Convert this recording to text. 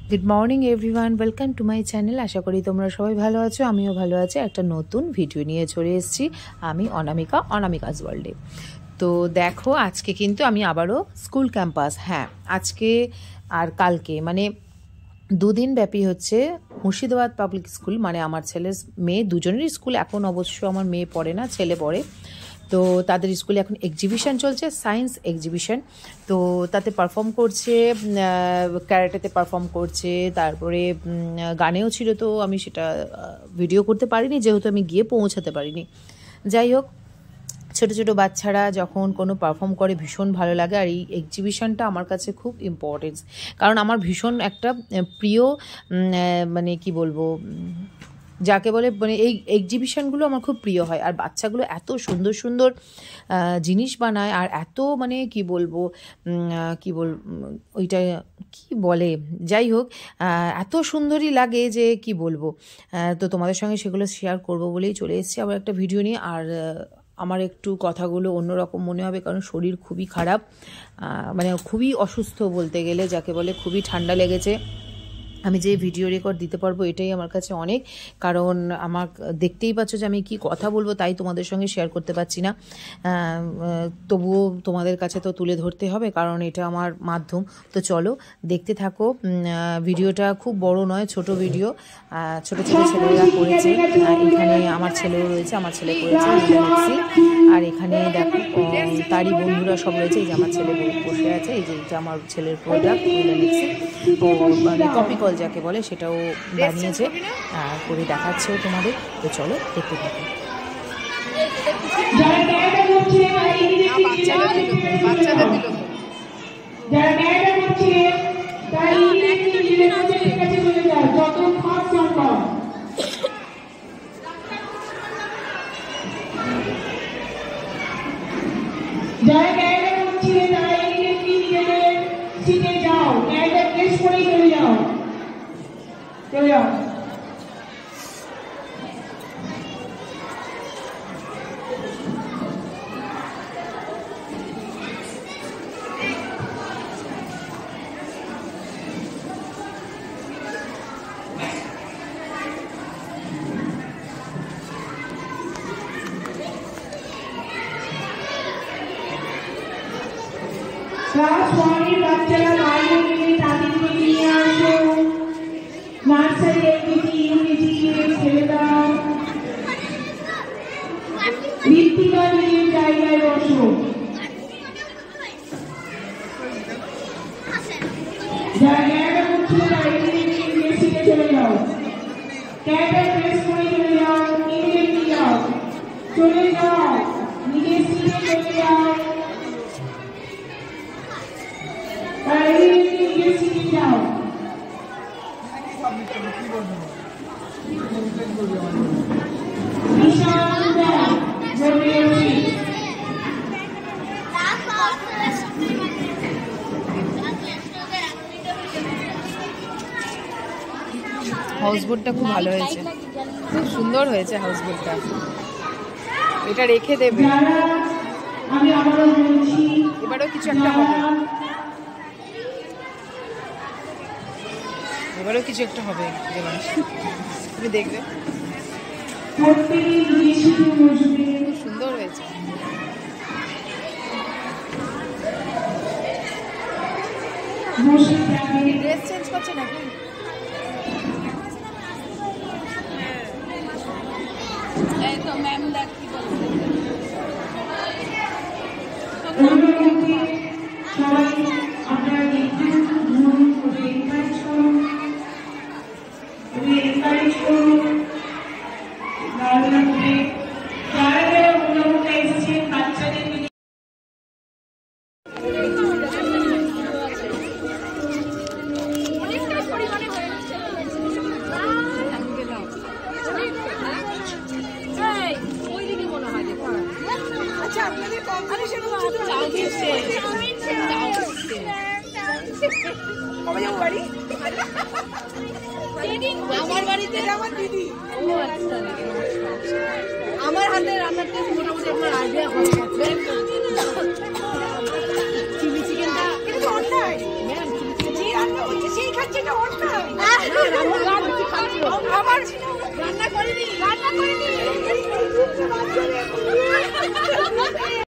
Good morning everyone, welcome to my channel. আশা করি তোমরা সবাই ভালো আছো, আমিও ভালো আছি। একটা নতুন ভিডিও নিয়ে চলে এসেছি আমি অনামিকা, অনামিকাস ওয়ার্ল্ডে। তো দেখো, আজকে কিন্তু আমি আবারও স্কুল ক্যাম্পাস, হ্যাঁ আজকে আর কালকে, মানে দুদিন ব্যাপী হচ্ছে মুর্শিদাবাদ পাবলিক স্কুল, মানে আমার ছেলের মেয়ে দুজনেরই স্কুল। এখন অবশ্য আমার মেয়ে পড়ে না, ছেলে পড়ে। তো তাদের স্কুলে এখন এক্সিবিশন চলছে, সায়েন্স এক্সিবিশন। তো তাতে পারফর্ম করছে, ক্যারাটেতে পারফর্ম করছে, তারপরে গানেও ছিল। তো আমি সেটা ভিডিও করতে পারিনি, যেহেতু আমি গিয়ে পৌঁছাতে পারিনি। যাই হোক, ছোটো ছোটো বাচ্চারা যখন কোনো পারফর্ম করে ভীষণ ভালো লাগে। আর এই এক্সিবিশনটা আমার কাছে খুব ইম্পর্টেন্স, কারণ আমার ভীষণ একটা প্রিয়, মানে কি বলবো, যাকে বলে, মানে এই এক্সিবিশনগুলো আমার খুব প্রিয় হয়। আর বাচ্চাগুলো এত সুন্দর সুন্দর জিনিস বানায়, আর এত মানে কি বলবো, ওইটা কি বলে, যাই হোক এত সুন্দরই লাগে যে কি বলবো। তো তোমাদের সঙ্গে সেগুলো শেয়ার করবো বলেই চলে এসেছি আবার একটা ভিডিও নিয়ে। আর আমার একটু কথাগুলো অন্যরকম মনে হবে, কারণ শরীর খুবই খারাপ, মানে খুবই অসুস্থ বলতে গেলে, যাকে বলে খুবই ঠান্ডা লেগেছে। আমি যে ভিডিও রেকর্ড দিতে পারবো এটাই আমার কাছে অনেক, কারণ আমার দেখতেই পাচ্ছ যে আমি কি কথা বলবো, তাই তোমাদের সঙ্গে শেয়ার করতে পারছি না। তবুও তোমাদের কাছে তো তুলে ধরতে হবে, কারণ এটা আমার মাধ্যম। তো চলো দেখতে থাকো ভিডিওটা। খুব বড় নয়, ছোট ভিডিও, ছোট ছোট ছেলেরা করেছে। এখানে আমার ছেলেও রয়েছে, আমার ছেলে করেছে মিলামিক্সি। আর এখানে দেখো তারই বন্ধুরা সব রয়েছে। এই যে আমার ছেলে বসে আছে, এই যে এটা আমার ছেলের প্রোডাক্ট মিলামিক্সি। ও মানে কপিকল যাকে বলে, সেটাও বানিয়েছে, করে দেখাচ্ছেও তোমাদের। তো চলো দেখতে থাকো। ক্লাস 1 এর বাচ্চারা বাইরে গিয়ে তাদেরকে নিয়ে আসো। নার্সারি এলকেজি ইউকেজি ছেড়ে দাও। ঋত্বিকা নিজের জায়গায় বসো। যারা ক্যারাটে করছো তাদেরকে নিয়ে সিটে চলে যাও। ক্যারাটে ড্রেস পরে চলে যাও, ইমিডিয়েটলি যাও, চলে যাও, নিজের সিটে চলে যাও। হাউসবোটটা খুব ভালো হয়েছে, খুব সুন্দর হয়েছে হাউসবোটটা। এটা রেখে দেবে, এবারও কিছু একটা হবে, এবারও কিছু একটা হবে, তুমি দেখবে। খুব সুন্দর হয়েছে। ড্রেস চেঞ্জ করছে নাকি? তো ম্যাম দেখ কি বলছে। আমার বাড়িতে আমার দিদি, আমার হাতে রান্নার টেস্ট মোটামুটি আপনার আইডিয়া হয়ে গেছে। চিলি চিকেনটা কিন্তু অন্যায়, ম্যাম যে রান্না করছে সেই খাচ্ছে না অন্যায়। করিনি